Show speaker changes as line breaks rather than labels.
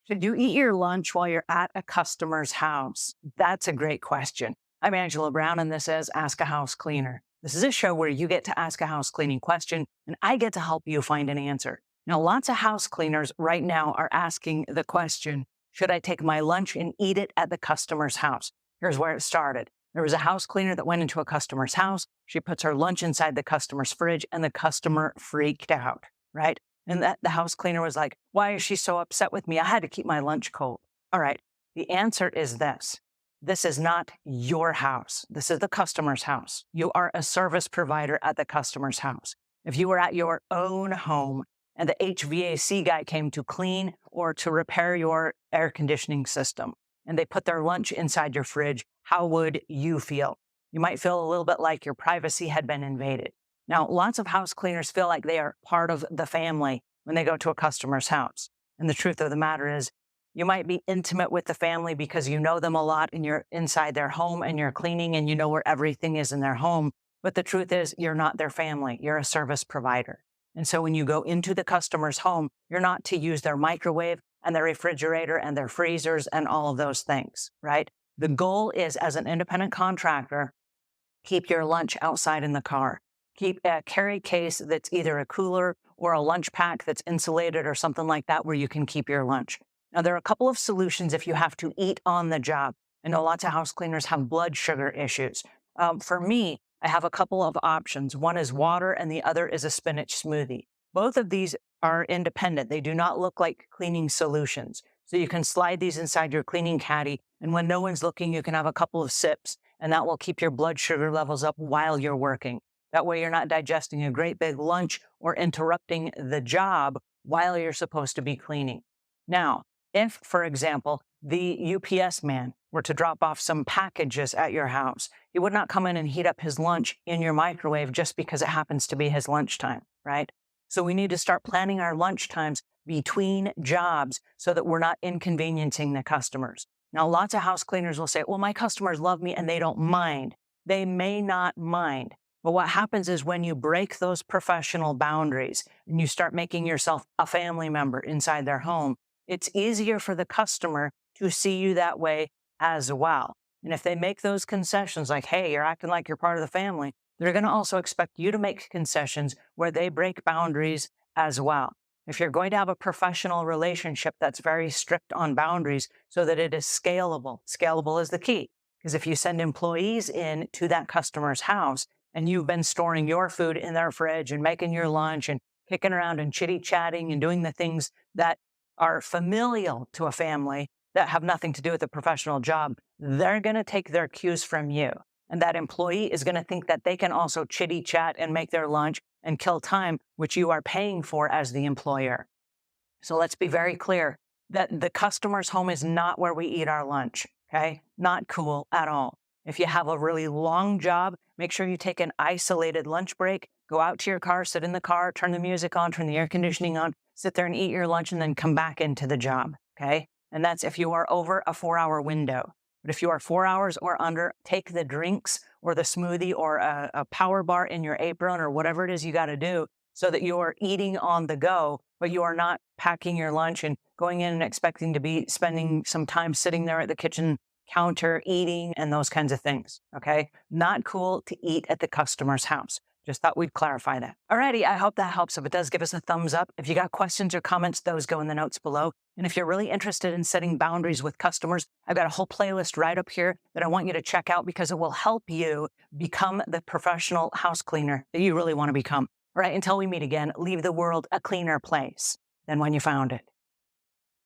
Should you eat your lunch while you're at a customer's house? That's a great question. I'm Angela Brown, and this is Ask a House Cleaner. This is a show where you get to ask a house cleaning question, and I get to help you find an answer. Now, lots of house cleaners right now are asking the question, should I take my lunch and eat it at the customer's house? Here's where it started. There was a house cleaner that went into a customer's house. She puts her lunch inside the customer's fridge, and the customer freaked out, right? And the house cleaner was like, why is she so upset with me? I had to keep my lunch cold. All right. The answer is this. This is not your house. This is the customer's house. You are a service provider at the customer's house. If you were at your own home and the HVAC guy came to clean or to repair your air conditioning system and they put their lunch inside your fridge, how would you feel? You might feel a little bit like your privacy had been invaded. Now, lots of house cleaners feel like they are part of the family when they go to a customer's house. And the truth of the matter is, you might be intimate with the family because you know them a lot and you're inside their home and you're cleaning and you know where everything is in their home. But the truth is, you're not their family. You're a service provider. And so when you go into the customer's home, you're not to use their microwave and their refrigerator and their freezers and all of those things, right? The goal is, as an independent contractor, keep your lunch outside in the car. Keep a carry case that's either a cooler or a lunch pack that's insulated or something like that where you can keep your lunch. Now, there are a couple of solutions if you have to eat on the job. I know lots of house cleaners have blood sugar issues. For me, I have a couple of options. One is water and the other is a spinach smoothie. Both of these are independent. They do not look like cleaning solutions. So you can slide these inside your cleaning caddy, and when no one's looking, you can have a couple of sips, and that will keep your blood sugar levels up while you're working. That way you're not digesting a great big lunch or interrupting the job while you're supposed to be cleaning. Now, if, for example, the UPS man were to drop off some packages at your house, he would not come in and heat up his lunch in your microwave just because it happens to be his lunchtime, right? So we need to start planning our lunch times between jobs so that we're not inconveniencing the customers. Now, lots of house cleaners will say, well, my customers love me and they don't mind. They may not mind. But what happens is when you break those professional boundaries and you start making yourself a family member inside their home, it's easier for the customer to see you that way as well. And if they make those concessions like, hey, you're acting like you're part of the family, they're going to also expect you to make concessions where they break boundaries as well. If you're going to have a professional relationship that's very strict on boundaries so that it is scalable, scalable is the key. Because if you send employees in to that customer's house, and you've been storing your food in their fridge and making your lunch and kicking around and chitty-chatting and doing the things that are familial to a family that have nothing to do with a professional job, they're going to take their cues from you. And that employee is going to think that they can also chitty-chat and make their lunch and kill time, which you are paying for as the employer. So let's be very clear that the customer's home is not where we eat our lunch, okay? Not cool at all. If you have a really long job, make sure you take an isolated lunch break, go out to your car, sit in the car, turn the music on, turn the air conditioning on, sit there and eat your lunch and then come back into the job, okay? And that's if you are over a 4-hour window. But if you are 4 hours or under, take the drinks or the smoothie or a power bar in your apron or whatever it is you got to do so that you are eating on the go, but you are not packing your lunch and going in and expecting to be spending some time sitting there at the kitchen counter eating and those kinds of things, okay? Not cool to eat at the customer's house. Just thought we'd clarify that. Alrighty, I hope that helps. If it does, give us a thumbs up. If you got questions or comments, those go in the notes below. And if you're really interested in setting boundaries with customers, I've got a whole playlist right up here that I want you to check out because it will help you become the professional house cleaner that you really want to become. All right, until we meet again, leave the world a cleaner place than when you found it.